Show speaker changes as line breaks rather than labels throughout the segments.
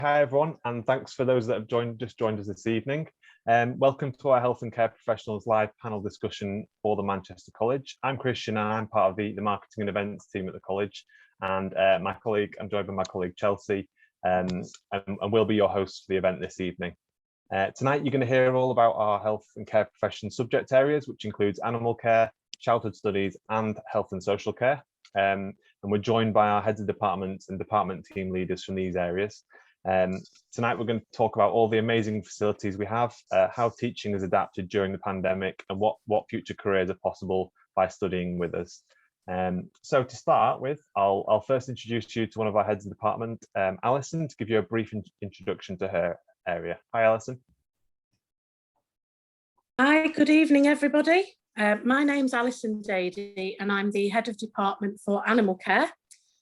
Hi everyone, and thanks for those that have just joined us this evening. Welcome to our Health and Care Professionals live panel discussion for the Manchester College. I'm Christian and I'm part of the marketing and events team at the college, and I'm joined by my colleague Chelsea, and we'll be your hosts for the event this evening. Tonight you're going to hear all about our health and care profession subject areas, which includes animal care, childhood studies and health and social care. And we're joined by our heads of departments and department team leaders from these areas. Tonight we're going to talk about all the amazing facilities we have, how teaching has adapted during the pandemic, and what future careers are possible by studying with us. So to start with, I'll first introduce you to one of our heads of department, Alison, to give you a brief introduction to her area. Hi Alison.
Hi, good evening everybody. My name's Alison Dady and I'm the head of department for animal care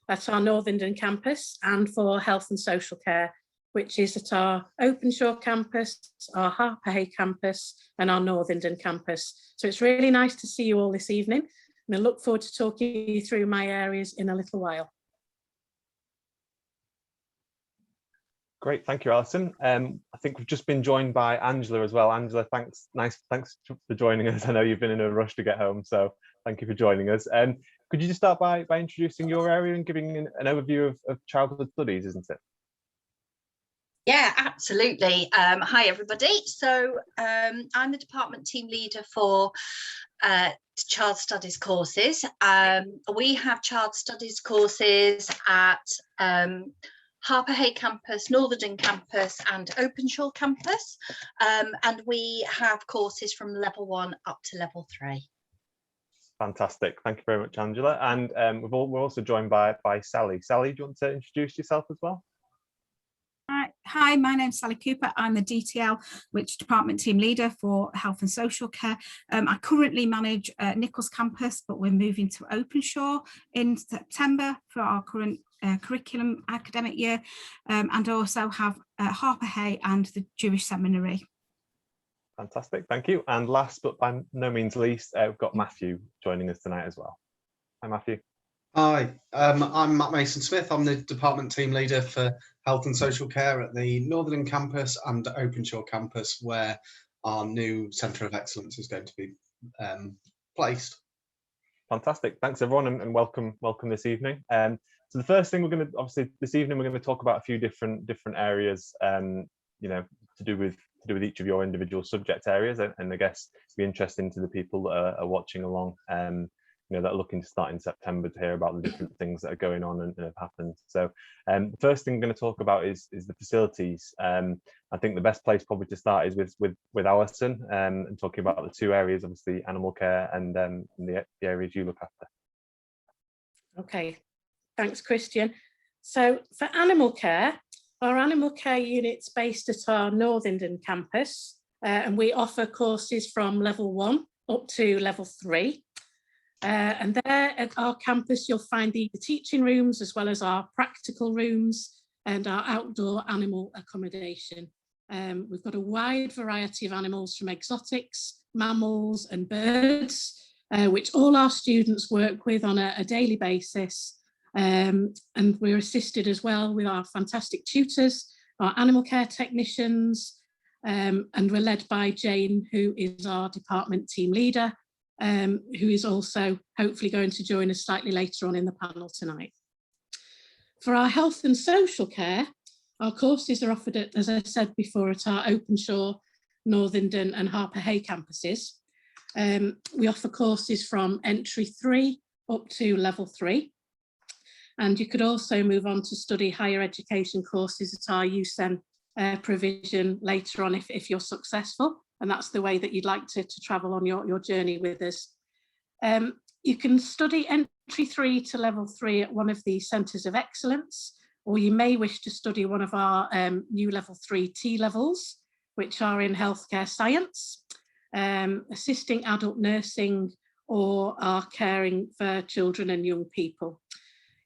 at our Northenden campus and for health and social care, which is at our Openshaw campus, our Harper campus and our Northenden campus. So it's really nice to see you all this evening, and I look forward to talking you through my areas in a little while.
Great, thank you, Alison. I think we've just been joined by Angela as well. Angela, thanks for joining us. I know you've been in a rush to get home, so thank you for joining us. Could you just start by introducing your area and giving an overview of childhood studies, isn't it?
Yeah, absolutely. Hi, everybody. So I'm the department team leader for child studies courses. We have child studies courses at Harper campus, Northenden campus and Openshaw campus. And we have courses from level 1 up to level 3.
Fantastic. Thank you very much, Angela. And we're also joined by Sally. Sally, do you want to introduce yourself as well?
Hi, my name's Sally Cooper. I'm the DTL, which department team leader for health and social care. I currently manage Nichols campus, but we're moving to Openshaw in September for our current curriculum academic year, and also have Harper and the Jewish Seminary.
Fantastic, thank you. And last but by no means least, we've got Matthew joining us tonight as well. Hi, Matthew.
Hi, I'm Matt Mason-Smith. I'm the department team leader for health and social care at the Northern campus and Openshaw campus, where our new centre of excellence is going to be placed.
Fantastic, thanks everyone, and welcome this evening. So the first thing we're going to, obviously this evening, we're going to talk about a few different areas, you know, to do with each of your individual subject areas, and I guess be interesting to the people that are watching along, you know, that are looking to start in September, to hear about the different things that are going on and have happened. So the first thing I'm going to talk about is the facilities. I think the best place probably to start is with Alison, and talking about the two areas, obviously animal care and the areas you look after.
Okay, thanks Christian. So for animal care, our animal care unit's based at our Northenden campus, and we offer courses from level 1 up to level 3. And there at our campus, you'll find the teaching rooms as well as our practical rooms and our outdoor animal accommodation. We've got a wide variety of animals, from exotics, mammals and birds, which all our students work with on a daily basis. And we're assisted as well with our fantastic tutors, our animal care technicians, and we're led by Jane, who is our department team leader, who is also hopefully going to join us slightly later on in the panel tonight. For our health and social care, our courses are offered at, as I said before, at our Openshaw, Northenden and Harper campuses. We offer courses from entry 3 up to level 3. And you could also move on to study higher education courses at our USEN provision later on if you're successful, and that's the way that you'd like to travel on your journey with us. You can study entry 3 to level 3 at one of the centres of excellence, or you may wish to study one of our new level 3 T levels, which are in healthcare science, assisting adult nursing, or are caring for children and young people.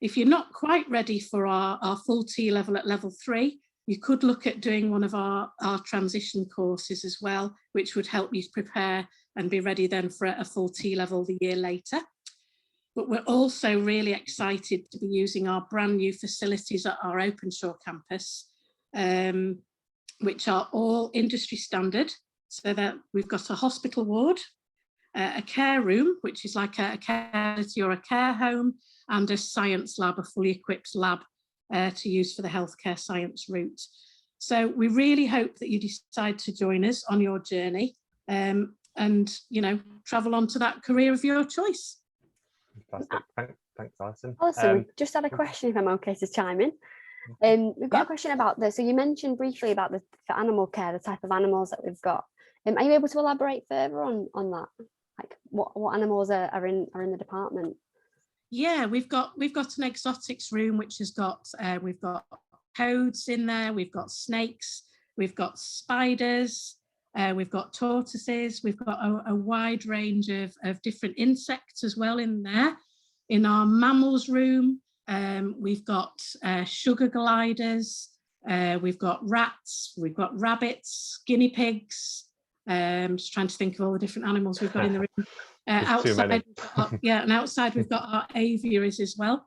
If you're not quite ready for our full T level at level 3, you could look at doing one of our transition courses as well, which would help you prepare and be ready then for a full T level the year later. But we're also really excited to be using our brand new facilities at our Openshaw campus. which are all industry standard. So that we've got a hospital ward, a care room, which is like a care facility or a care home, and a science lab, a fully equipped lab to use for the healthcare science route. So we really hope that you decide to join us on your journey and, you know, travel on to that career of your choice.
Fantastic. Thanks, Alison.
Awesome. We just had a question, if I'm okay to chime in. We've got a question about this. So you mentioned briefly about for animal care, the type of animals that we've got. Are you able to elaborate further on that? Like what animals are in the department?
Yeah, we've got an exotics room which has got we've got toads in there, we've got snakes, we've got spiders, we've got tortoises, we've got a wide range of different insects as well in there. In our mammals room, we've got sugar gliders, we've got rats, we've got rabbits, guinea pigs. Just trying to think of all the different animals we've got in the room. Outside, and outside we've got our aviaries as well.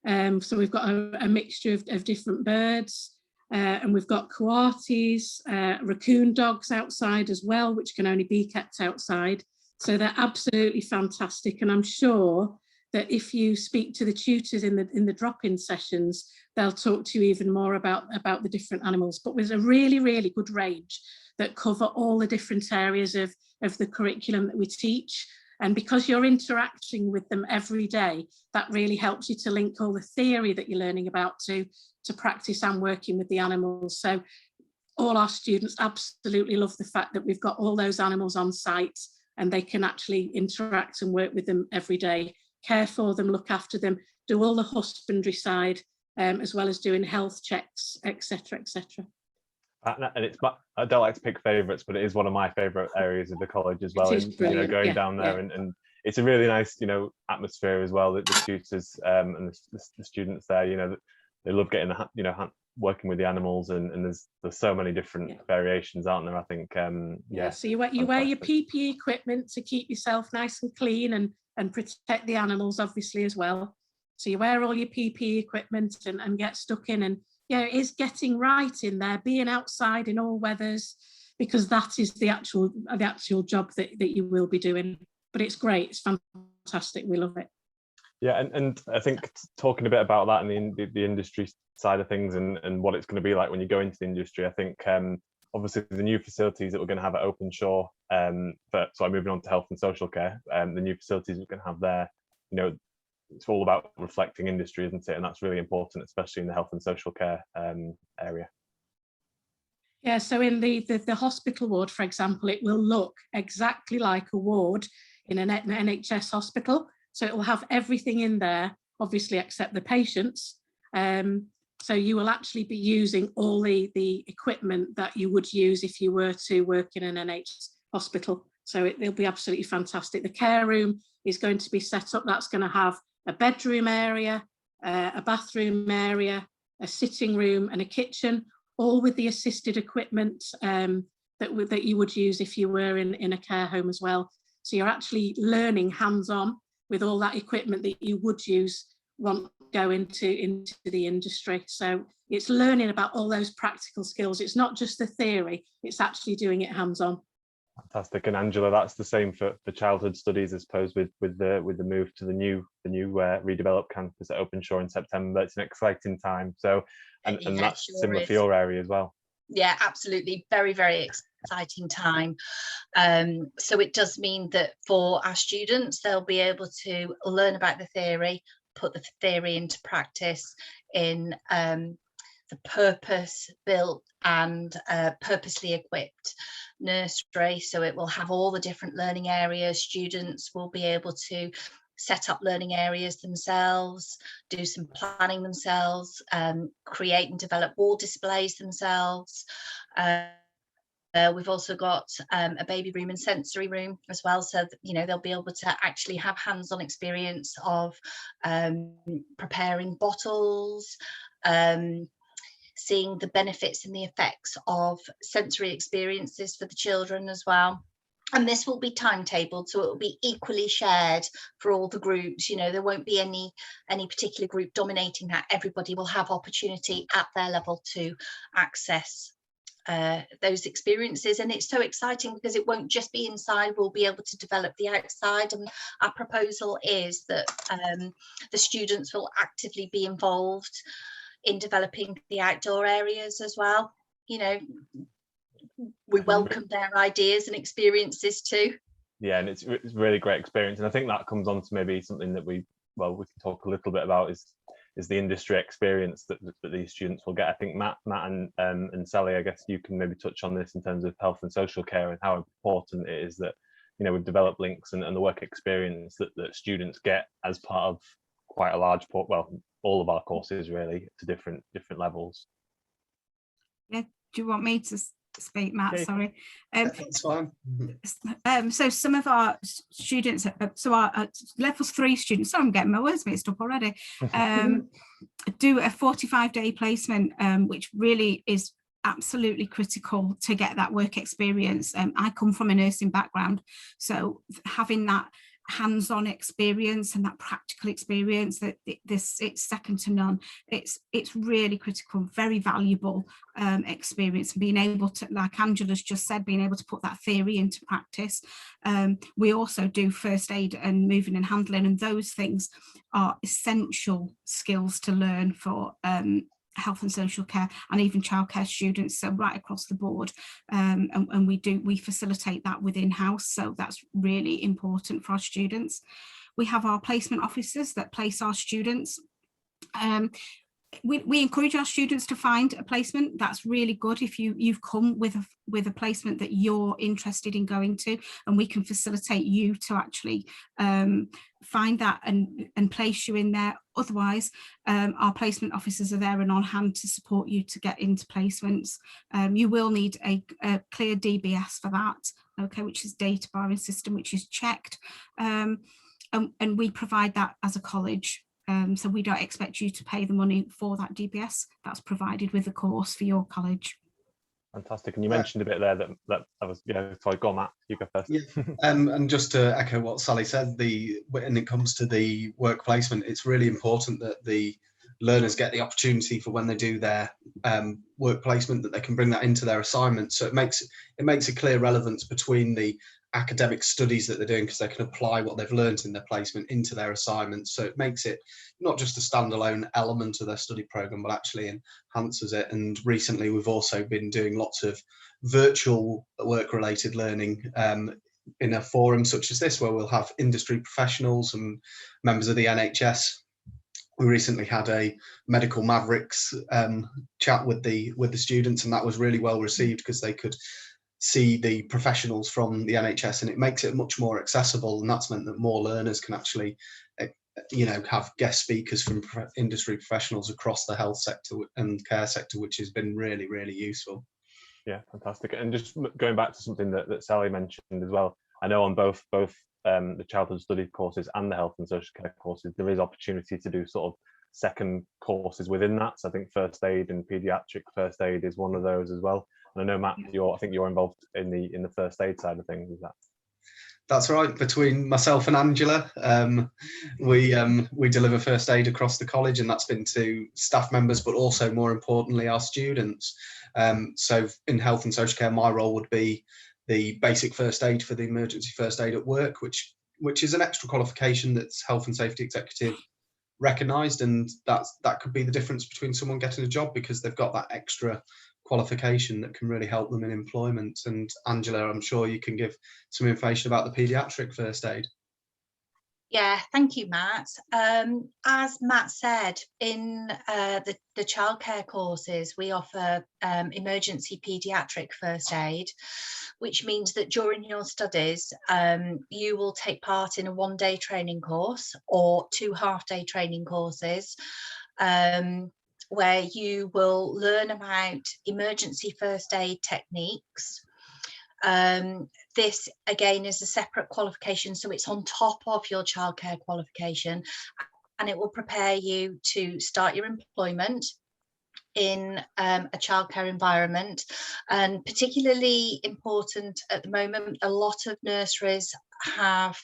So we've got a mixture of different birds, and we've got coatis, raccoon dogs outside as well, which can only be kept outside. So they're absolutely fantastic, and I'm sure that if you speak to the tutors in the drop-in sessions, they'll talk to you even more about the different animals. But there's a really, really good range that cover all the different areas of the curriculum that we teach. And because you're interacting with them every day, that really helps you to link all the theory that you're learning about to practice and working with the animals. So all our students absolutely love the fact that we've got all those animals on site and they can actually interact and work with them every day, care for them, look after them, do all the husbandry side, as well as doing health checks, etc., etc.
And it's, I don't like to pick favourites, but it is one of my favourite areas of the college as well. And, you know, going down there and it's a really nice, you know, atmosphere as well. That the tutors and the students there, you know, they love getting the, you know, working with the animals, and there's so many different variations, aren't there? I think
So you wear your PPE equipment to keep yourself nice and clean and protect the animals, obviously, as well. So you wear all your PPE equipment and get stuck in, and it is getting right in there, being outside in all weathers, because that is the actual job that you will be doing. But it's great, it's fantastic, we love it.
Yeah, and I think talking a bit about that and the industry side of things and what it's going to be like when you go into the industry, I think obviously the new facilities that we're going to have at Openshaw, so I'm moving on to health and social care, the new facilities we're going to have there, you know, it's all about reflecting industry, isn't it? And that's really important, especially in the health and social care area.
Yeah, so in the hospital ward, for example, it will look exactly like a ward in an NHS hospital. So it will have everything in there, obviously, except the patients. So you will actually be using all the equipment that you would use if you were to work in an NHS hospital. So it'll be absolutely fantastic. The care room is going to be set up. That's going to have a bedroom area, a bathroom area, a sitting room and a kitchen, all with the assisted equipment that you would use if you were in a care home as well. So you're actually learning hands-on with all that equipment that you would use once you go into the industry. So it's learning about all those practical skills. It's not just the theory, it's actually doing it hands-on.
Fantastic. And Angela, that's the same for childhood studies, I suppose, with the move to the new redeveloped campus at Openshaw in September. It's an exciting time. So and that's sure similar for your area as well.
Yeah, absolutely. Very, very exciting time. So it does mean that for our students, they'll be able to learn about the theory, put the theory into practice in the purpose-built and purposely equipped nursery. So it will have all the different learning areas. Students will be able to set up learning areas themselves, do some planning themselves, create and develop wall displays themselves. We've also got a baby room and sensory room as well, so that, you know, they'll be able to actually have hands-on experience of preparing bottles, seeing the benefits and the effects of sensory experiences for the children as well. And this will be timetabled, so it will be equally shared for all the groups. You know, there won't be any particular group dominating that. Everybody will have opportunity at their level to access those experiences. And it's so exciting because it won't just be inside, we'll be able to develop the outside. And our proposal is that the students will actively be involved in developing the outdoor areas as well. You know, we welcome their ideas and experiences too.
Yeah, and it's really great experience, and I think that comes on to maybe something that we can talk a little bit about is the industry experience that these students will get. I think Matt and Sally, I guess you can maybe touch on this in terms of health and social care and how important it is that, you know, we've developed links and the work experience that students get as part of quite a large all of our courses really to different levels.
Yeah, do you want me to speak, Matt?
Yeah.
Sorry.
That's fine.
So some of our students, so our levels 3 students, sorry, I'm getting my words mixed up already, do a 45-day placement, which really is absolutely critical to get that work experience. I come from a nursing background, so having that hands-on experience and that practical experience, that it's second to none. It's really critical, very valuable experience, and being able to, like Angela's just said, being able to put that theory into practice. We also do first aid and moving and handling, and those things are essential skills to learn for health and social care and even childcare students, so right across the board. And we facilitate that within house, so that's really important for our students. We have our placement officers that place our students. We encourage our students to find a placement. That's really good if you've come with a placement that you're interested in going to, and we can facilitate you to actually find that and place you in there. Otherwise, our placement officers are there and on hand to support you to get into placements. You will need a clear DBS for that, okay, which is data barring system, which is checked, and we provide that as a college. So we don't expect you to pay the money for that DBS. That's provided with the course for your college.
Fantastic. And you mentioned a bit there that I was, sorry, go on, Matt, you go first.
Yeah. And just to echo what Sally said, when it comes to the work placement, it's really important that the learners get the opportunity for when they do their work placement, that they can bring that into their assignment. So it makes a clear relevance between the academic studies that they're doing, because they can apply what they've learned in their placement into their assignments. So it makes it not just a standalone element of their study program, but actually enhances it. And recently we've also been doing lots of virtual work related learning in a forum such as this, where we'll have industry professionals and members of the NHS. We recently had a medical mavericks chat with the students, and that was really well received because they could see the professionals from the NHS, and it makes it much more accessible, and that's meant that more learners can actually have guest speakers from industry professionals across the health sector and care sector, which has been really, really useful.
Yeah, fantastic. And just going back to something that Sally mentioned as well, I know on both the childhood studies courses and the health and social care courses, there is opportunity to do sort of second courses within that. So I think first aid and pediatric first aid is one of those as well. And I know, Matt, I think you're involved in the first aid side of things. Is that?
That's right. Between myself and Angela, we deliver first aid across the college, and that's been to staff members, but also more importantly our students. So in health and social care, my role would be the basic first aid for the emergency first aid at work, which is an extra qualification that's health and safety executive recognised, and that could be the difference between someone getting a job, because they've got that extra qualification that can really help them in employment. And Angela, I'm sure you can give some information about the paediatric first aid.
Yeah, thank you, Matt. As Matt said, in the childcare courses, we offer emergency paediatric first aid, which means that during your studies, you will take part in a one-day training course or 2 half-day training courses, where you will learn about emergency first aid techniques. This again is a separate qualification, so it's on top of your childcare qualification, and it will prepare you to start your employment. in a childcare environment, and particularly important at the moment, a lot of nurseries have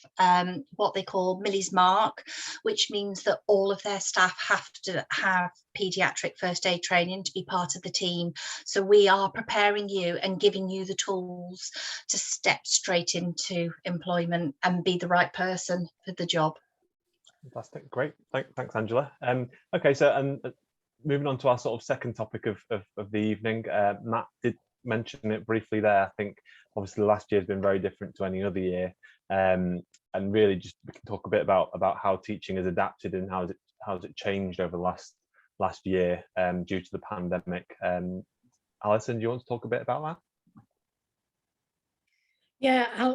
what they call Millie's Mark, which means that all of their staff have to have paediatric first aid training to be part of the team. So we are preparing you and giving you the tools to step straight into employment and be the right person for the job.
Fantastic, great. Thanks, Angela. Okay, so moving on to our sort of second topic of the evening, Matt did mention it briefly there. I think obviously the last year has been very different to any other year, and really just we can talk a bit about how teaching has adapted and how has it changed over the last year due to the pandemic. Alison, do you want to talk a bit about that?
Yeah,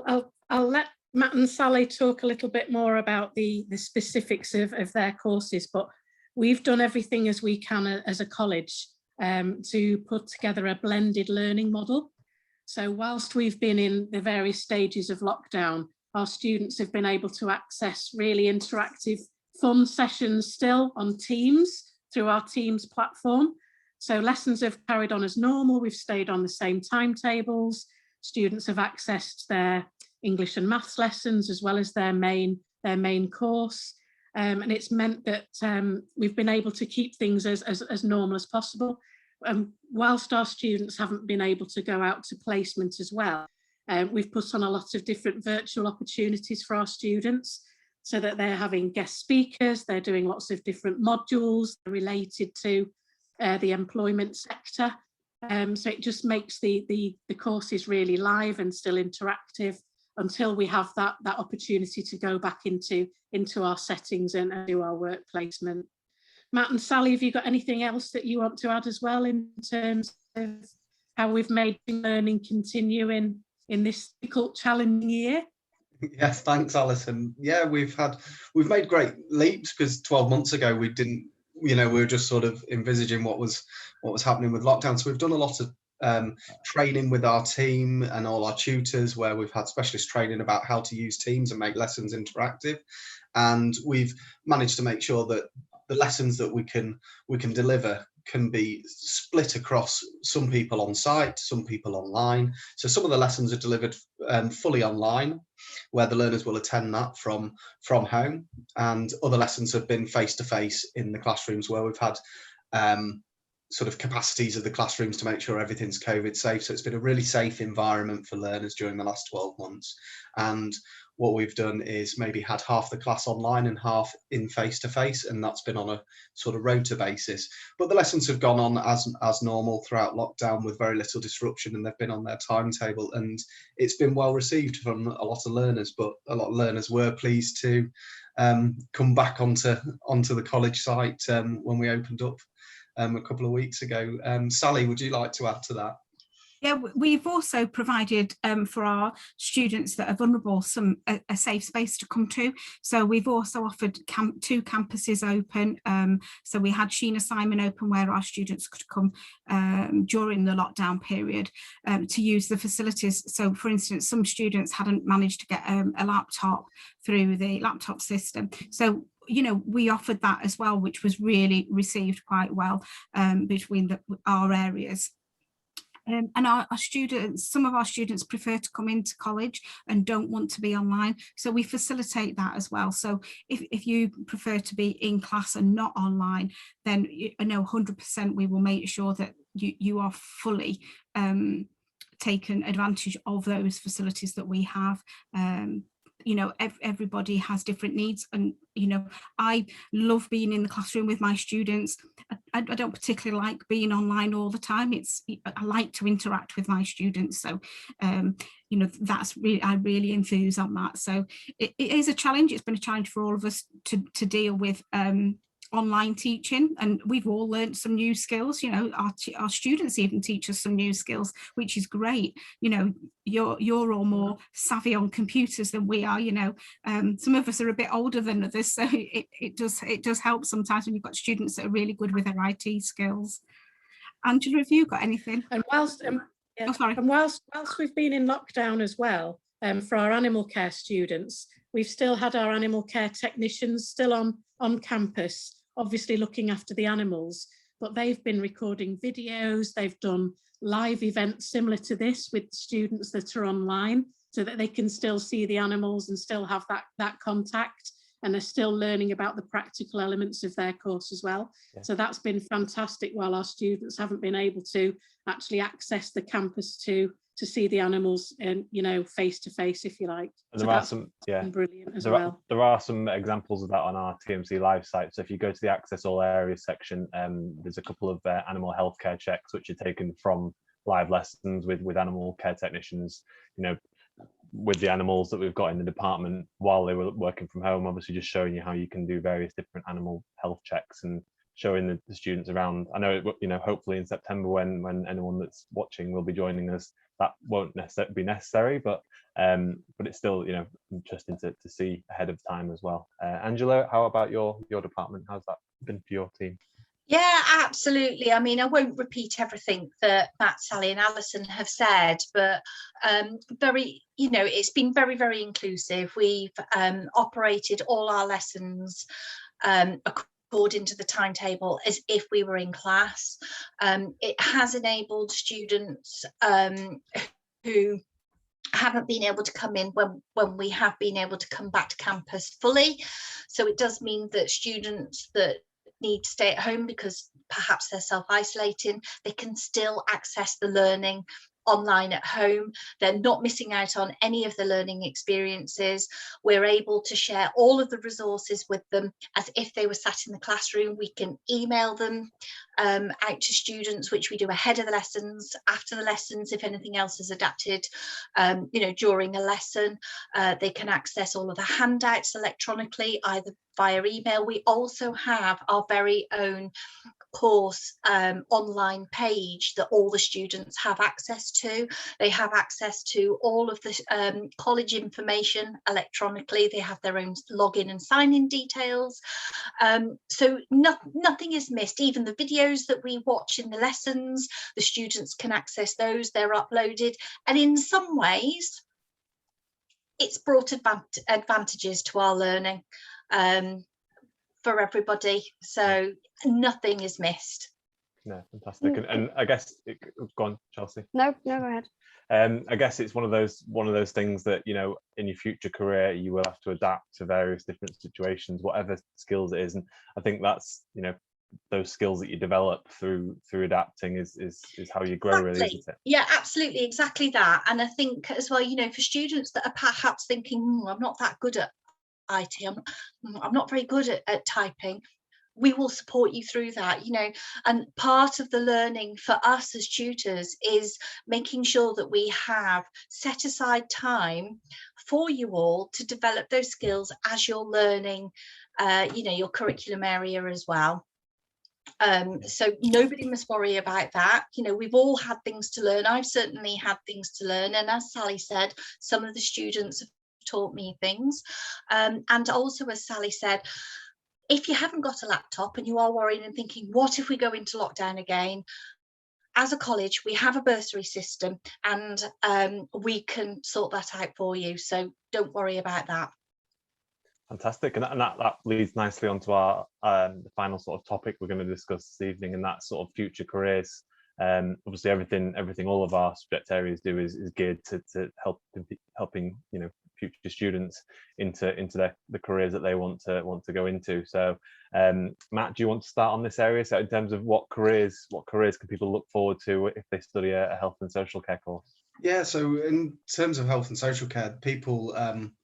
I'll let Matt and Sally talk a little bit more about the specifics of their courses, but we've done everything as we can as a college to put together a blended learning model. So whilst we've been in the various stages of lockdown, our students have been able to access really interactive, fun sessions still on Teams through our Teams platform. So lessons have carried on as normal. We've stayed on the same timetables. Students have accessed their English and maths lessons as well as their main course. And it's meant that we've been able to keep things as normal as possible. Whilst our students haven't been able to go out to placement as well, we've put on a lot of different virtual opportunities for our students so that they're having guest speakers, they're doing lots of different modules related to the employment sector. So it just makes the courses really live and still interactive until we have that opportunity to go back into our settings and do our work placement. Matt and Sally, have you got anything else that you want to add as well in terms of how we've made learning continue in this difficult, challenging year?
Yes, thanks, Alison. Yeah, we've made great leaps, because 12 months ago we didn't, we were just sort of envisaging what was happening with lockdown. So we've done a lot of training with our team and all our tutors, where we've had specialist training about how to use Teams and make lessons interactive. And we've managed to make sure that the lessons that we can deliver can be split across some people on site, some people online. So some of the lessons are delivered fully online, where the learners will attend that from home, and other lessons have been face-to-face in the classrooms, where we've had sort of capacities of the classrooms to make sure everything's COVID safe. So it's been a really safe environment for learners during the last 12 months. And what we've done is maybe had half the class online and half in face-to-face, and that's been on a sort of rota basis. But the lessons have gone on as normal throughout lockdown with very little disruption, and they've been on their timetable, and it's been well received from a lot of learners. But a lot of learners were pleased to come back onto the college site when we opened up a couple of weeks ago. Sally, would you like to add to that?
Yeah, we've also provided for our students that are vulnerable a safe space to come to. So we've also offered 2 campuses open. So we had Sheena Simon open, where our students could come during the lockdown period to use the facilities. So for instance, some students hadn't managed to get a laptop through the laptop system. So we offered that as well, which was really received quite well between our areas. And our students, some of our students prefer to come into college and don't want to be online. So we facilitate that as well. So if you prefer to be in class and not online, then 100% we will make sure that you are fully taken advantage of those facilities that we have. Everybody has different needs, and I love being in the classroom with my students. I don't particularly like being online all the time. I like to interact with my students, so that's I really enthuse on that. So it is a challenge. It's been a challenge for all of us to deal with online teaching, and we've all learned some new skills. Our students even teach us some new skills, which is great. You're all more savvy on computers than we are. Some of us are a bit older than others, so it does help sometimes when you've got students that are really good with their IT skills. Angela, have you got anything?
And whilst we've been in lockdown as well, for our animal care students, we've still had our animal care technicians still on campus, obviously looking after the animals, but they've been recording videos, they've done live events similar to this with students that are online, so that they can still see the animals and still have that contact, and they're still learning about the practical elements of their course as well.
Yeah.
So that's been fantastic, while our students haven't been able to actually access the campus to see the animals and, you know, face to face, if you like.
And
so
there are
that's
some,
brilliant as well.
There are some examples of that on our TMC live site. So if you go to the Access All Areas section, there's a couple of animal healthcare checks which are taken from live lessons with animal care technicians, you know, with the animals that we've got in the department while they were working from home, obviously just showing you how you can do various different animal health checks and showing the students around. I know, you know, hopefully in September when anyone that's watching will be joining us, that won't necessarily be necessary, but it's still, you know, interesting to see ahead of time as well. Angela, how about your department? How's that been for your team?
Yeah, absolutely. I mean, I won't repeat everything that Matt, Sally and Alison have said, but you know, it's been very, very inclusive. We've operated all our lessons according to the timetable as if we were in class. It has enabled students who haven't been able to come in when we have been able to come back to campus fully. So it does mean that students that need to stay at home because perhaps they're self-isolating, they can still access the learning online at home. They're not missing out on any of the learning experiences. We're able to share all of the resources with them as if they were sat in the classroom. We can email them out to students, which we do ahead of the lessons, after the lessons, if anything else is adapted, you know, during a lesson. They can access all of the handouts electronically, either via email. We also have our very own course online page that all the students have access to. They have access to all of the college information electronically. They have their own login and sign-in details. So nothing is missed. Even the videos that we watch in the lessons, the students can access those. They're uploaded. And in some ways, it's brought advantages to our learning for everybody, so nothing is missed.
No, fantastic. And I guess go on, Chelsea.
No, go ahead.
I guess it's one of those things that, you know, in your future career you will have to adapt to various different situations, whatever skills it is. And I think that's, you know, those skills that you develop through adapting is how you grow, really, isn't it?
Yeah, absolutely, exactly that. And I think as well, you know, for students that are perhaps thinking, I'm not that good at IT, I'm not very good at typing, we will support you through that, you know. And part of the learning for us as tutors is making sure that we have set aside time for you all to develop those skills as you're learning, you know, your curriculum area as well. So nobody must worry about that. You know, we've all had things to learn. I've certainly had things to learn, and as Sally said, some of the students have taught me things. And also, as Sally said, if you haven't got a laptop and you are worrying and thinking, what if we go into lockdown again? As a college, we have a bursary system, and we can sort that out for you. So don't worry about that.
Fantastic. And that leads nicely onto our the final sort of topic we're going to discuss this evening, and that's sort of future careers. Obviously everything all of our subject areas do is geared to helping, you know, future students into the careers that they want to go into. So Matt, do you want to start on this area? So in terms of what careers can people look forward to if they study a health and social care course?
Yeah, so in terms of health and social care, people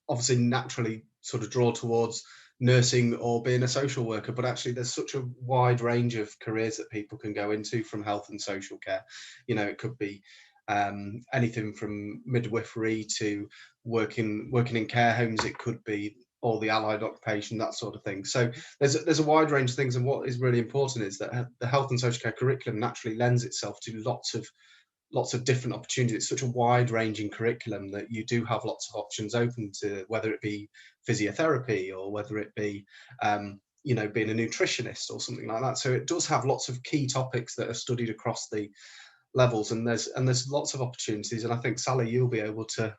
obviously naturally sort of draw towards nursing or being a social worker, but actually there's such a wide range of careers that people can go into from health and social care. You know, it could be anything from midwifery to working in care homes. It could be all the allied occupation, that sort of thing. So there's a wide range of things, and what is really important is that the health and social care curriculum naturally lends itself to lots of different opportunities. It's such a wide ranging curriculum that you do have lots of options open to, whether it be physiotherapy or whether it be you know, being a nutritionist or something like that. So it does have lots of key topics that are studied across the levels, and there's lots of opportunities. And I think, Sally, you'll be able to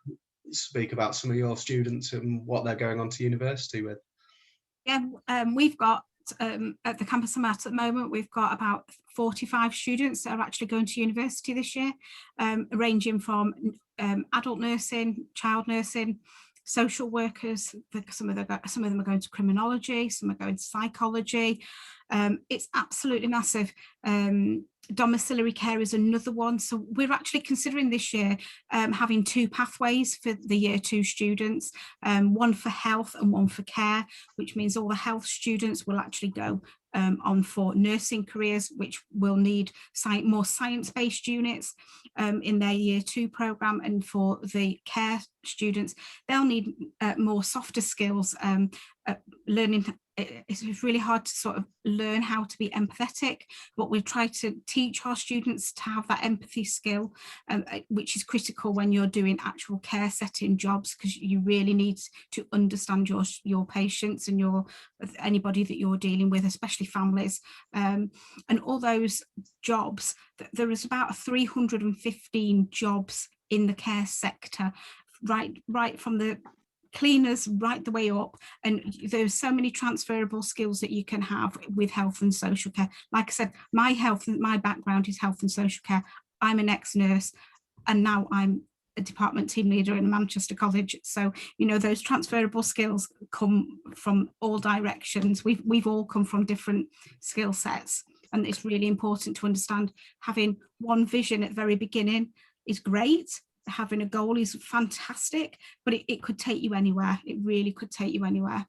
speak about some of your students and what they're going on to university with.
Yeah, we've got at the campus I'm at the moment, we've got about 45 students that are actually going to university this year, ranging from adult nursing, child nursing, social workers. Some of them are going to criminology, some are going to psychology. It's absolutely massive. Domiciliary care is another one. So we're actually considering this year having 2 pathways for the year 2 students, one for health and one for care, which means all the health students will actually go on for nursing careers, which will need more science-based units in their year 2 programme. And for the care students, they'll need more softer skills, learning. It's really hard to sort of learn how to be empathetic, but we try to teach our students to have that empathy skill, which is critical when you're doing actual care setting jobs, because you really need to understand your patients and anybody that you're dealing with, especially families. And all those jobs, there is about 315 jobs in the care sector, right from the cleaners right the way up, and there's so many transferable skills that you can have with health and social care. Like I said, my background is health and social care. I'm an ex-nurse and now I'm a department team leader in Manchester College, so those transferable skills come from all directions. We've all come from different skill sets, and it's really important to understand having one vision at the very beginning is great. Having a goal is fantastic, but it could take you anywhere. It really could take you anywhere.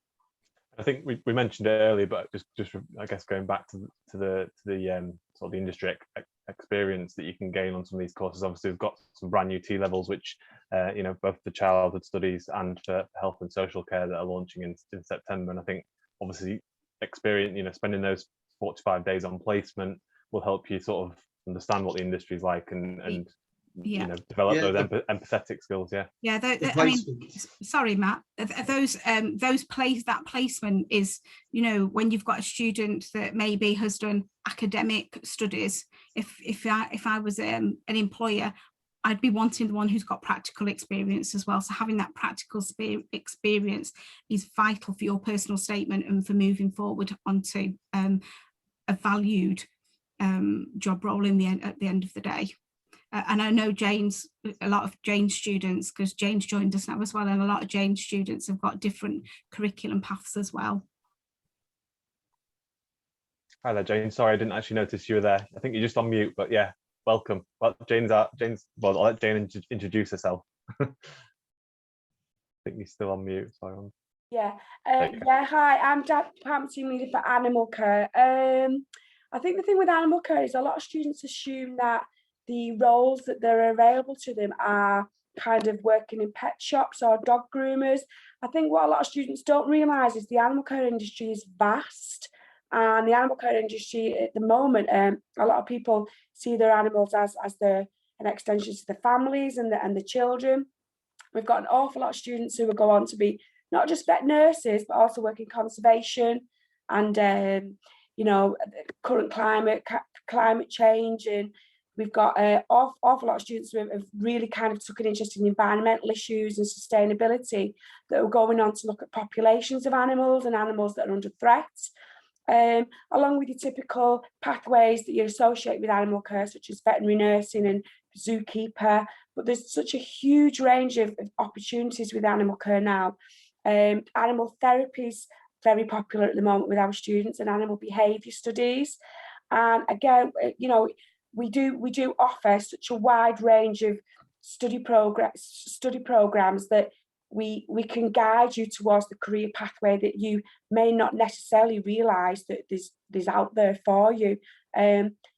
I think we mentioned it earlier, but just I guess going back to the sort of the industry experience that you can gain on some of these courses. Obviously, we've got some brand new T-levels, which both for childhood studies and for health and social care that are launching in September. And I think obviously experience, spending those 45 days on placement will help you sort of understand what the industry is like and develop those empathetic skills. Sorry, Matt,
that placement is, when you've got a student that maybe has done academic studies. If I was an employer, I'd be wanting the one who's got practical experience as well. So having that practical experience is vital for your personal statement and for moving forward onto a valued job role at the end of the day. And I know a lot of Jane's students, because Jane's joined us now as well, and a lot of Jane's students have got different curriculum paths as well.
Hi there, Jane. Sorry, I didn't actually notice you were there. I think you're just on mute, but yeah, welcome. Well, well, I'll let Jane introduce herself. I think you're still on mute. Sorry.
Hi, I'm department team leader for animal care. I think the thing with animal care is a lot of students assume that the roles that are available to them are kind of working in pet shops or dog groomers. I think what a lot of students don't realise is the animal care industry is vast, and the animal care industry at the moment, a lot of people see their animals as an extension to the families and the children. We've got an awful lot of students who will go on to be not just vet nurses, but also work in conservation and current climate change. And we've got an awful lot of students who have really kind of took an interest in environmental issues and sustainability that are going on to look at populations of animals and animals that are under threat, along with your typical pathways that you associate with animal care, such as veterinary nursing and zookeeper. But there's such a huge range of opportunities with animal care now. Animal therapy is very popular at the moment with our students, and animal behaviour studies. And again, we do offer such a wide range of study programs that we can guide you towards the career pathway that you may not necessarily realise that there's out there for you.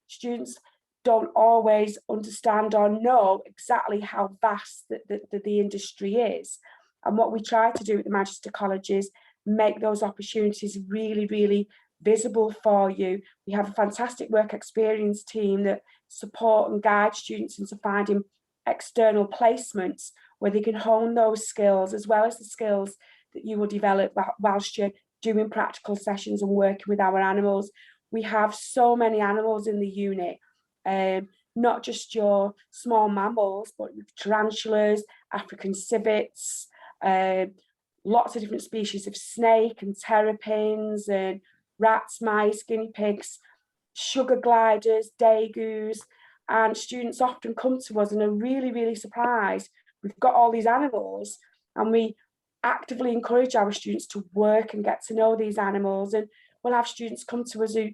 Students don't always understand or know exactly how vast the industry is. And what we try to do at the Manchester College is make those opportunities really, really visible for you. We have a fantastic work experience team that support and guide students into finding external placements where they can hone those skills, as well as the skills that you will develop whilst you're doing practical sessions and working with our animals. We have so many animals in the unit, not just your small mammals, but tarantulas, African civets, lots of different species of snake and terrapins, and rats, mice, guinea pigs, sugar gliders, degus, and students often come to us and are really, really surprised. We've got all these animals, and we actively encourage our students to work and get to know these animals. And we'll have students come to us who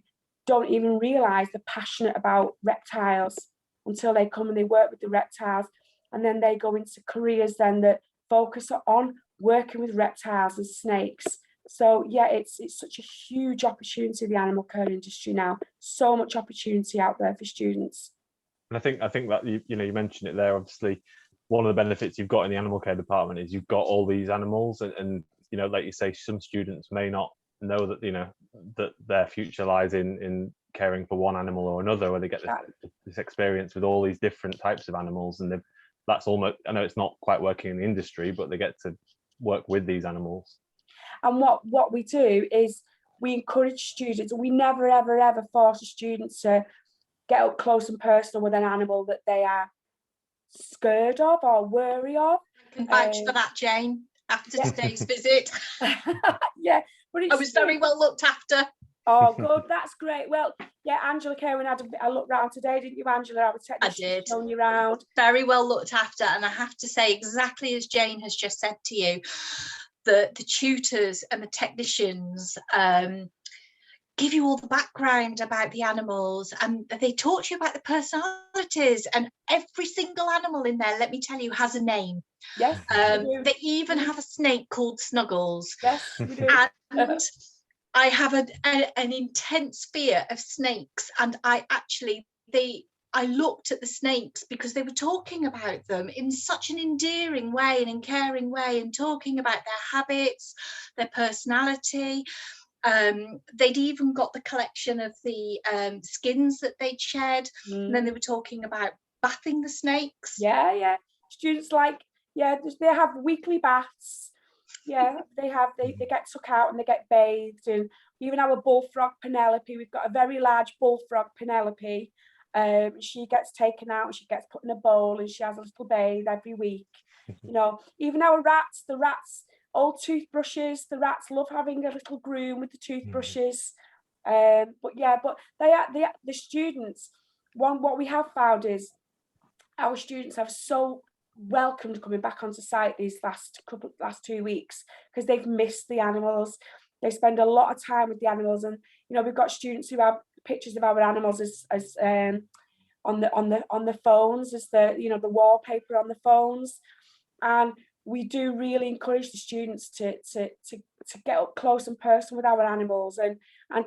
don't even realise they're passionate about reptiles until they come and they work with the reptiles, and then they go into careers then that focus on working with reptiles and snakes. So yeah, it's such a huge opportunity, the animal care industry now. So much opportunity out there for students.
And I think that you mentioned it there. Obviously, one of the benefits you've got in the animal care department is you've got all these animals, and like you say, some students may not know that that their future lies in caring for one animal or another, where they get this experience with all these different types of animals, and that's almost, I know it's not quite working in the industry, but they get to work with these animals.
And what we do is we encourage students. We never ever force a student to get up close and personal with an animal that they are scared of or wary of.
I can vouch for that, Jane, after today's visit.
Yeah, but
I was very well looked after.
Oh, good, that's great. Well, yeah, Angela came and had a look round today, didn't you, Angela? Our technician
I did.
Showing you around.
Very well looked after, and I have to say, exactly as Jane has just said to you, the tutors and the technicians give you all the background about the animals, and they talk to you about the personalities, and every single animal in there, let me tell you, has a name.
Yes.
They even have a snake called Snuggles.
Yes, we do.
And I have an intense fear of snakes, and I looked at the snakes because they were talking about them in such an endearing way and in caring way, and talking about their habits, their personality. They'd even got the collection of the skins that they'd shed, and then they were talking about bathing the snakes.
Yeah. Students they have weekly baths. Yeah, they get took out and they get bathed. And even our bullfrog Penelope, we've got a very large bullfrog Penelope. She gets taken out and she gets put in a bowl and she has a little bathe every week. Even our rats, old toothbrushes, the rats love having a little groom with the toothbrushes. But the students, what we have found is our students have so welcomed coming back onto site these last 2 weeks, because they've missed the animals. They spend a lot of time with the animals, and we've got students who have pictures of our animals as on the phones, as the wallpaper on the phones. And we do really encourage the students to get up close and personal with our animals, and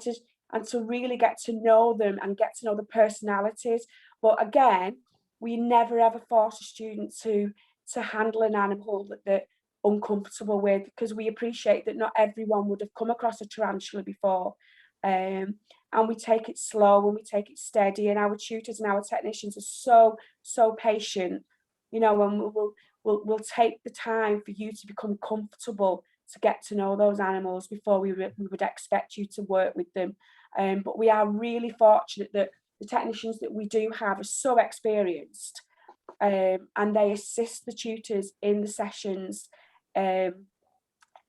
to really get to know them and get to know the personalities. But again, we never ever force a student to handle an animal that they're uncomfortable with, because we appreciate that not everyone would have come across a tarantula before. And we take it slow and we take it steady, and our tutors and our technicians are so patient, and we'll take the time for you to become comfortable to get to know those animals before we would expect you to work with them. But we are really fortunate that the technicians that we do have are so experienced, and they assist the tutors in the sessions, in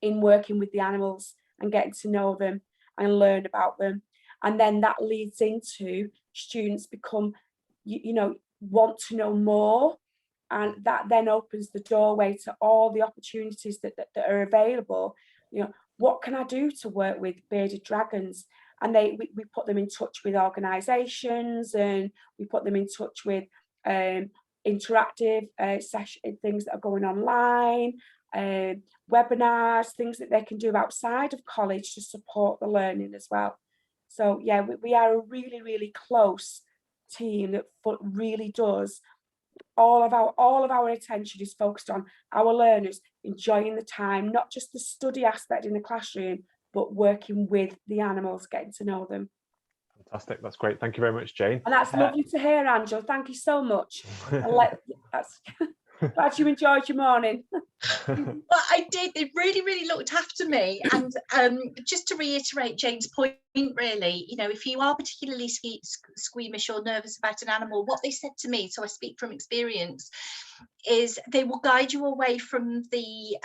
working with the animals and getting to know them and learn about them. And then that leads into students become, want to know more. And that then opens the doorway to all the opportunities that are available. What can I do to work with bearded dragons? And we put them in touch with organisations, and we put them in touch with interactive session things that are going online, webinars, things that they can do outside of college to support the learning as well. So yeah, we are a really, really close team that really does. All of our attention is focused on our learners enjoying the time, not just the study aspect in the classroom, but working with the animals, getting to know them.
Fantastic, that's great. Thank you very much, Jane.
And that's lovely to hear, Angela. Thank you so much. Glad you enjoyed your morning.
Well, I did. They really, really looked after me. And just to reiterate Jane's point, really, if you are particularly squeamish or nervous about an animal, what they said to me, so I speak from experience, is they will guide you away from the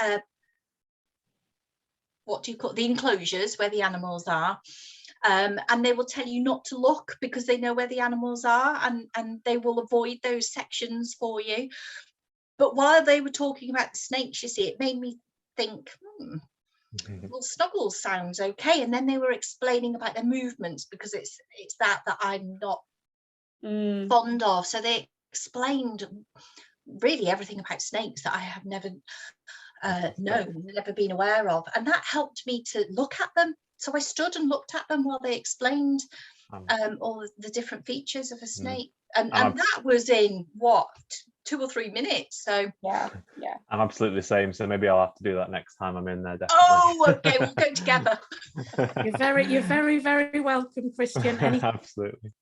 what do you call the enclosures where the animals are. And they will tell you not to look because they know where the animals are, and they will avoid those sections for you. But while they were talking about the snakes, you see, it made me think, well, Snuggles sounds okay. And then they were explaining about their movements, because it's that I'm not fond of. So they explained really everything about snakes that I have never known, never been aware of. And that helped me to look at them. So I stood and looked at them while they explained all the different features of a snake. And that was in, what, 2 or 3 minutes. So
yeah.
I'm absolutely the same. So maybe I'll have to do that next time I'm in there. Definitely.
Oh, okay, we'll go together.
You're very, very welcome, Christian.
Absolutely.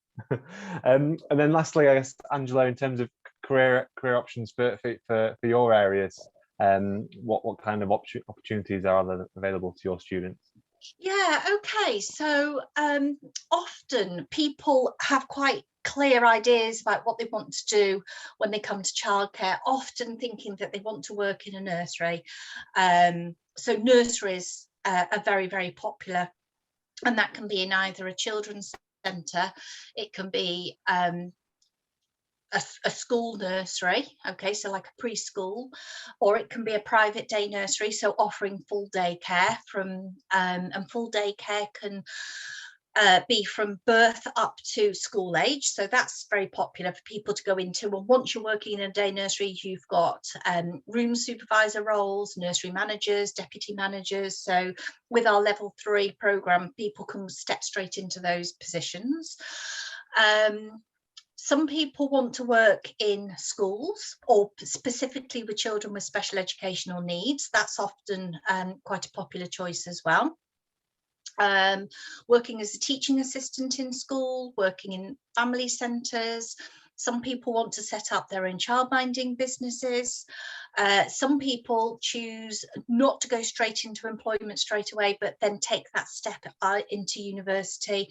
And then lastly, I guess, Angela, in terms of career options for your areas, what kind of opportunities are there available to your students?
Yeah, okay. So often people have quite clear ideas about what they want to do when they come to childcare, often thinking that they want to work in a nursery. So nurseries are very, very popular, and that can be in either a children's centre, it can be a school nursery, okay, so like a preschool, or it can be a private day nursery, so offering full day care from and full day care can be from birth up to school age, so that's very popular for people to go into. And once you're working in a day nursery, you've got room supervisor roles, nursery managers, deputy managers. So with our level 3 programme, people can step straight into those positions. Some people want to work in schools, or specifically with children with special educational needs. That's often quite a popular choice as well. Working as a teaching assistant in school, working in family centres. Some people want to set up their own childminding businesses. Some people choose not to go straight into employment straight away, but then take that step into university.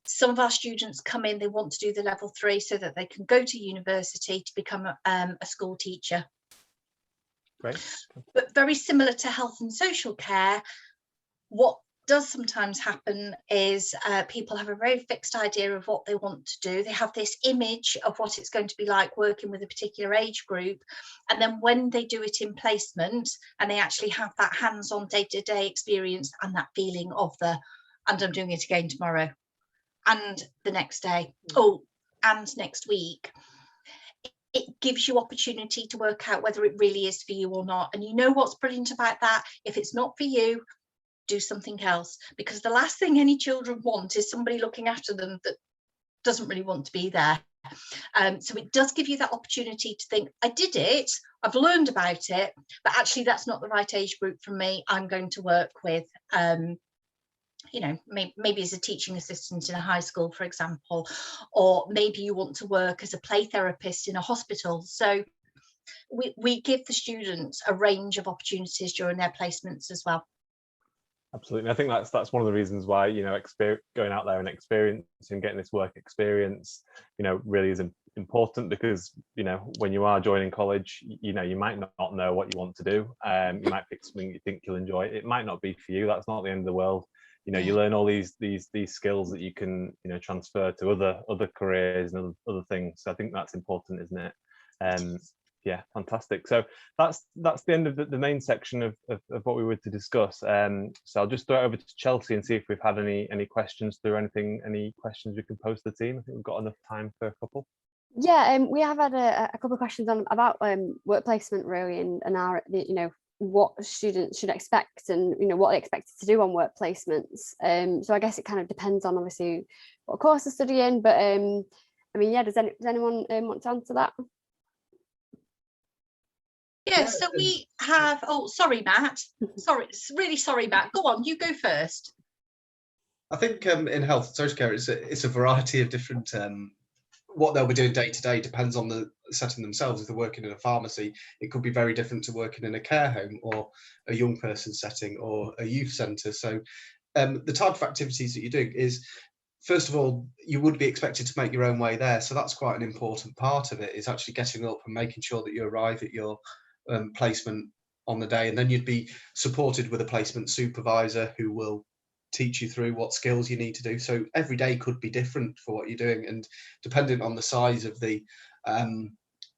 Some of our students come in, they want to do the level 3 so that they can go to university to become a school teacher.
Great.
But very similar to health and social care, what does sometimes happen is people have a very fixed idea of what they want to do. They have this image of what it's going to be like working with a particular age group. And then when they do it in placement and they actually have that hands-on day-to-day experience and that feeling of and I'm doing it again tomorrow, and the next day, and next week, it gives you opportunity to work out whether it really is for you or not. And you know what's brilliant about that? If it's not for you, do something else, because the last thing any children want is somebody looking after them that doesn't really want to be there. So it does give you that opportunity to think, I did it, I've learned about it, but actually that's not the right age group for me. I'm going to work with you know, maybe as a teaching assistant in a high school, for example, or maybe you want to work as a play therapist in a hospital. So we give the students a range of opportunities during their placements as well.
Absolutely. I think that's one of the reasons why, you know, going out there and experiencing, getting this work experience, you know, really is important, because, you know, when you are joining college, you know, you might not know what you want to do. You might pick something you think you'll enjoy. It might not be for you. That's not the end of the world. You know, you learn all these skills that you can, you know, transfer to other careers and other things. So I think that's important, isn't it? Yeah, fantastic. So that's the end of the main section of what we were to discuss. So I'll just throw it over to Chelsea and see if we've had any questions through any questions we can pose to the team. I think we've got enough time for a couple.
Yeah, we have had a couple of questions about work placement, really, and our, you know, what students should expect and, you know, what they expected to do on work placements. So I guess it kind of depends on obviously what course they're studying, but I mean, yeah, does anyone want to answer that?
Yeah, so we have, sorry, Matt. Really sorry, Matt. Go on, you go first.
I think in health and social care, it's a variety of different, what they'll be doing day to day depends on the setting themselves. If they're working in a pharmacy, it could be very different to working in a care home or a young person setting or a youth centre. So the type of activities that you're doing is, first of all, you would be expected to make your own way there. So that's quite an important part of it, is actually getting up and making sure that you arrive at your placement on the day, and then you'd be supported with a placement supervisor who will teach you through what skills you need to do. So every day could be different for what you're doing, and depending on the size of the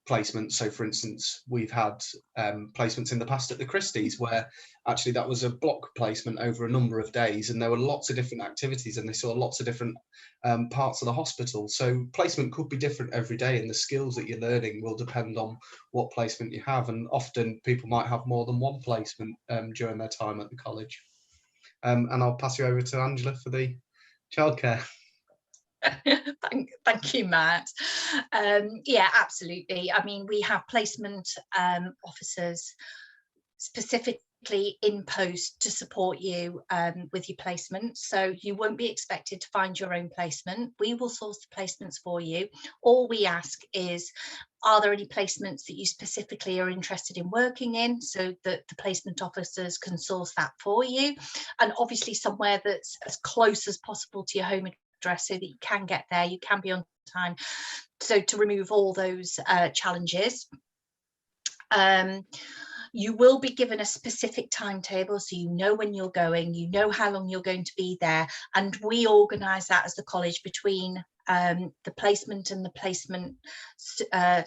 placement. So for instance, we've had placements in the past at the Christie's where actually that was a block placement over a number of days, and there were lots of different activities, and they saw lots of different parts of the hospital. So placement could be different every day, and the skills that you're learning will depend on what placement you have, and often people might have more than one placement during their time at the college. And I'll pass you over to Angela for the childcare.
Thank you, Matt. Yeah, absolutely. I mean, we have placement officers specifically in post to support you with your placement. So you won't be expected to find your own placement. We will source the placements for you. All we ask is, are there any placements that you specifically are interested in working in, so that the placement officers can source that for you, and obviously somewhere that's as close as possible to your home address so that you can get there, you can be on time, so to remove all those challenges. You will be given a specific timetable, so you know when you're going, you know how long you're going to be there, and we organise that as the college between the placement and the placement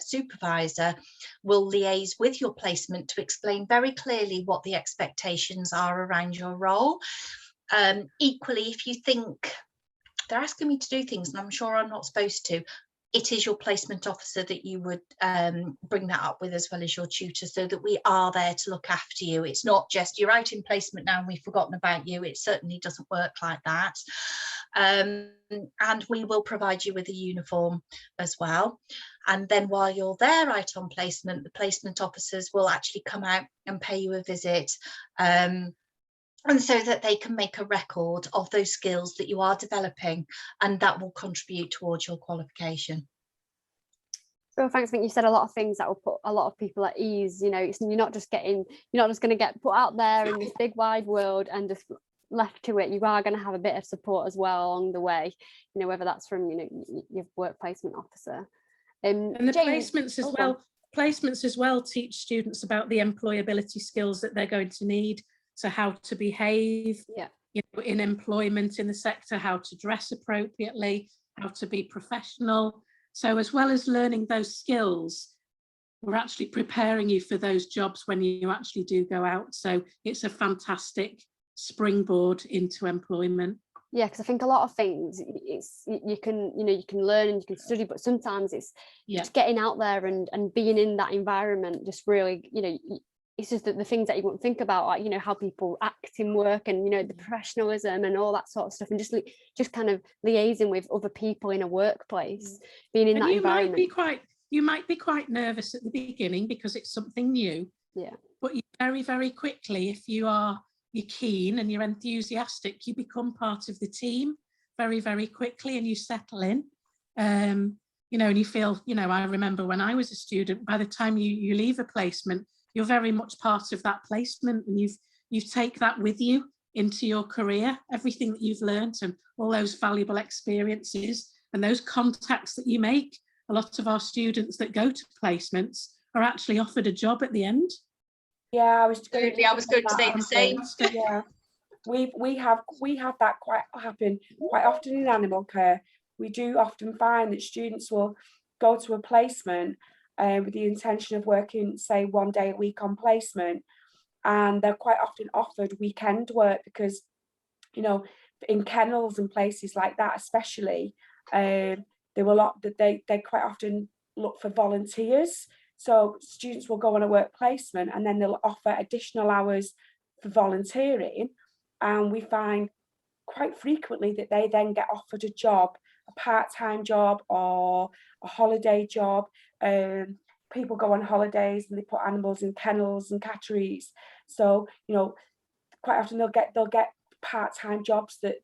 supervisor will liaise with your placement to explain very clearly what the expectations are around your role. Equally, if you think they're asking me to do things and I'm sure I'm not supposed to, it is your placement officer that you would bring that up with, as well as your tutor, so that we are there to look after you. It's not just you're out in placement now and we've forgotten about you. It certainly doesn't work like that. And we will provide you with a uniform as well. And then while you're there out on placement, the placement officers will actually come out and pay you a visit. And so that they can make a record of those skills that you are developing, and that will contribute towards your qualification.
Well, thanks. I think you said a lot of things that will put a lot of people at ease. You know, you're not just going to get put out there in this big wide world and just left to it. You are going to have a bit of support as well along the way, you know, whether that's from, you know, your work placement officer. And
the
James,
placements as well teach students about the employability skills that they're going to need. So how to behave, you know, in employment in the sector, how to dress appropriately, how to be professional. So as well as learning those skills, we're actually preparing you for those jobs when you actually do go out. So it's a fantastic springboard into employment.
Yeah, because I think a lot of things you can learn and you can study, but sometimes it's just getting out there and being in that environment just really, you know, it's just the things that you won't think about, like, you know, how people act in work and, you know, the professionalism and all that sort of stuff, and just kind of liaising with other people in a workplace, being in that environment.
You might be quite nervous at the beginning because it's something new. Yeah. But you very, very quickly, if you're keen and you're enthusiastic, you become part of the team very, very quickly, and you settle in. You know, and you feel, you know, I remember when I was a student, by the time you leave a placement, you're very much part of that placement, and you take that with you into your career, everything that you've learned and all those valuable experiences and those contacts that you make. A lot of our students that go to placements are actually offered a job at the end.
Yeah, I was
going to say the same.
Yeah, we have that quite happen quite often in animal care. We do often find that students will go to a placement with the intention of working, say, 1 day a week on placement, and they're quite often offered weekend work because, you know, in kennels and places like that especially, they quite often look for volunteers. So students will go on a work placement and then they'll offer additional hours for volunteering, and we find quite frequently that they then get offered a job, a part-time job or a holiday job. People go on holidays and they put animals in kennels and catteries. So, you know, quite often they'll get part-time jobs that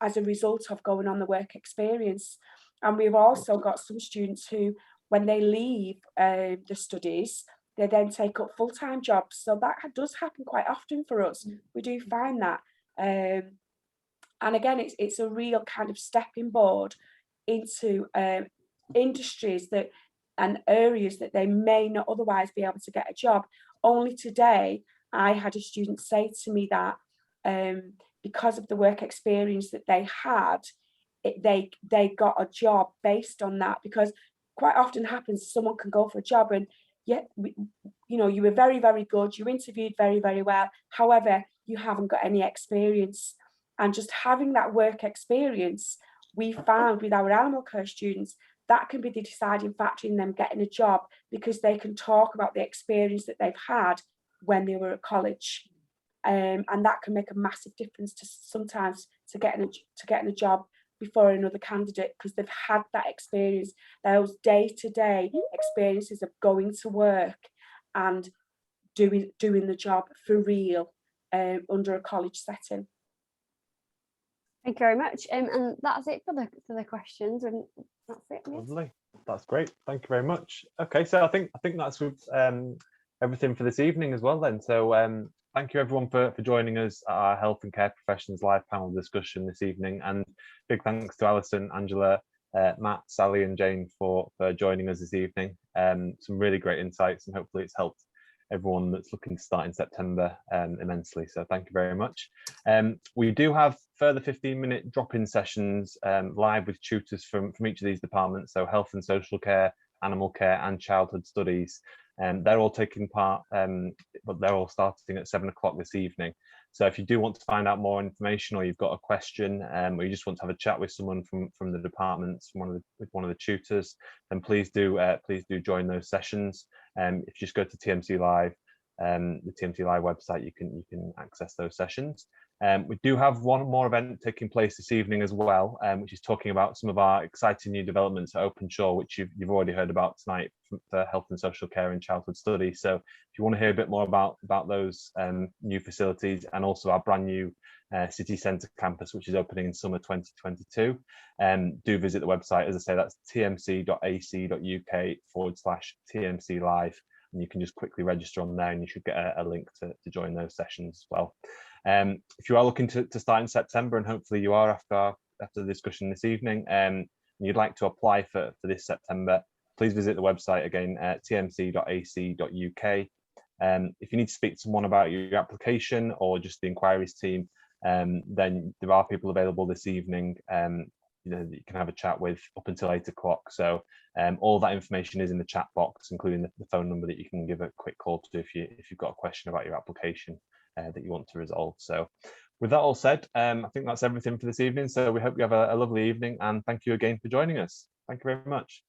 as a result of going on the work experience. And we've also got some students who, when they leave the studies, they then take up full-time jobs. So that does happen quite often for us. We do find that. And again, it's a real kind of stepping board into industries that and areas that they may not otherwise be able to get a job. Only today, I had a student say to me that because of the work experience that they had, they got a job based on that, because quite often happens someone can go for a job and you know, you were very, very good, you interviewed very, very well, however, you haven't got any experience. And just having that work experience, we found with our animal care students, that can be the deciding factor in them getting a job, because they can talk about the experience that they've had when they were at college. And that can make a massive difference to sometimes to getting a job before another candidate, because they've had that experience, those day-to-day experiences of going to work and doing the job for real under a college setting.
Thank you very much. And that's it for the questions, and that's it.
Lovely. That's great. Thank you very much. Okay, so I think that's everything for this evening as well then. So thank you everyone for joining us at our Health and Care Professionals live panel discussion this evening, and big thanks to Alison, Angela, Matt, Sally and Jane for joining us this evening. Some really great insights, and hopefully it's helped everyone that's looking to start in September immensely. So thank you very much. We do have further 15-minute drop-in sessions live with tutors from each of these departments, so health and social care, animal care and childhood studies. They're all taking part, but they're all starting at 7 o'clock this evening. So if you do want to find out more information, or you've got a question, or you just want to have a chat with someone from the departments, with one of the tutors, then please do join those sessions. If you just go to TMC Live, the TMC Live website, you can access those sessions. We do have one more event taking place this evening as well, which is talking about some of our exciting new developments at Openshaw, which you've already heard about tonight for health and social care and childhood studies. So if you want to hear a bit more about those new facilities, and also our brand new city centre campus, which is opening in summer 2022, do visit the website. As I say, that's tmc.ac.uk/TMC Live. And you can just quickly register on there, and you should get a link to join those sessions as well. If you are looking to start in September, and hopefully you are after the discussion this evening, and you'd like to apply for this September, please visit the website again at tmc.ac.uk. If you need to speak to someone about your application, or just the inquiries team, then there are people available this evening that you can have a chat with up until 8 o'clock. So all that information is in the chat box, including the phone number that you can give a quick call to if you've got a question about your application that you want to resolve. So with that all said, I think that's everything for this evening. So we hope you have a lovely evening, and thank you again for joining us. Thank you very much.